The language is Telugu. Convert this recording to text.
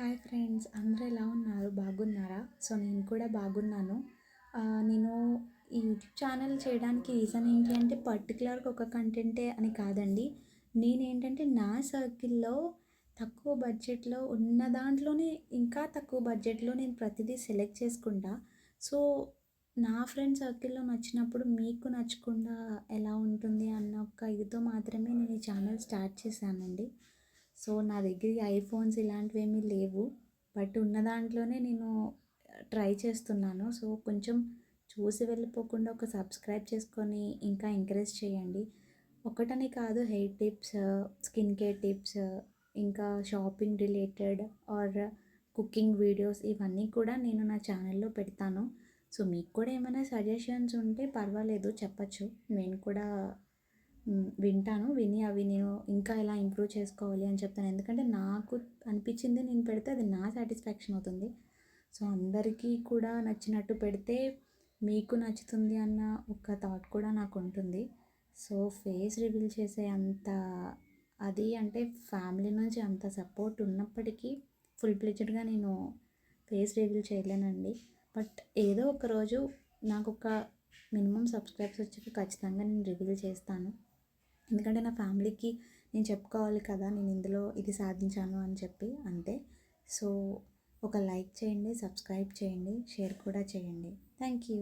హాయ్ ఫ్రెండ్స్, అందరూ ఎలా ఉన్నారు? బాగున్నారా? సో నేను కూడా బాగున్నాను. నేను ఈ యూట్యూబ్ ఛానల్ చేయడానికి రీజన్ ఏంటి అంటే పర్టికులర్‌గా ఒక కంటెంటే అని కాదండి. నేనేంటంటే నా సర్కిల్‌లో తక్కువ బడ్జెట్‌లో ఉన్న దాంట్లోనే ఇంకా తక్కువ బడ్జెట్‌లో నేను ప్రతిదీ సెలెక్ట్ చేసుకుంటా. సో నా ఫ్రెండ్ సర్కిల్‌లో నచ్చినప్పుడు మీకు నచ్చకుండా ఎలా ఉంటుంది అన్న ఒక ఇదితో మాత్రమే నేను ఈ ఛానల్ స్టార్ట్ చేశానండి. సో నా దగ్గర ఈ ఐఫోన్స్ ఇలాంటివేమీ లేవు. బట్ ఉన్న దాంట్లోనే నేను ట్రై చేస్తున్నాను. సో కొంచెం చూసి వెళ్ళిపోకుండా ఒక సబ్స్క్రైబ్ చేసుకొని ఇంకా ఎంకరేజ్ చేయండి. ఒకటని కాదు, hair tips, skin care tips, ఇంకా shopping related or cooking videos ఇవన్నీ కూడా నేను నా ఛానల్‌లో పెడతాను. సో మీకు కూడా ఏమైనా సజెషన్స్ ఉంటే పర్వాలేదు, చెప్పచ్చు. నేను కూడా వింటాను. విని అవి నేను ఇంకా ఎలా ఇంప్రూవ్ చేసుకోవాలి అని చెప్తాను. ఎందుకంటే నాకు అనిపించింది నేను పెడితే అది నా సాటిస్ఫాక్షన్ అవుతుంది. సో అందరికీ కూడా నచ్చినట్టు పెడితే మీకు నచ్చుతుంది అన్న ఒక థాట్ కూడా నాకు ఉంటుంది. సో ఫేస్ రివీల్ చేసే అంత అది అంటే ఫ్యామిలీ నుంచి అంత సపోర్ట్ ఉన్నప్పటికీ ఫుల్ ప్లెడ్జ్డ్‌గా నేను ఫేస్ రివీల్ చేయలేనండి. బట్ ఏదో ఒక రోజు నాకొక మినిమమ్ సబ్స్క్రైబ్స్ వచ్చాక ఖచ్చితంగా నేను రివీల్ చేస్తాను. ఎందుకంటే నా ఫ్యామిలీకి నేను చెప్పుకోవాలి కదా, నేను ఇందులో ఇది సాధించాను అని చెప్పి. అంతే. సో ఒక లైక్ చేయండి, సబ్స్క్రైబ్ చేయండి, షేర్ కూడా చేయండి. Thank you.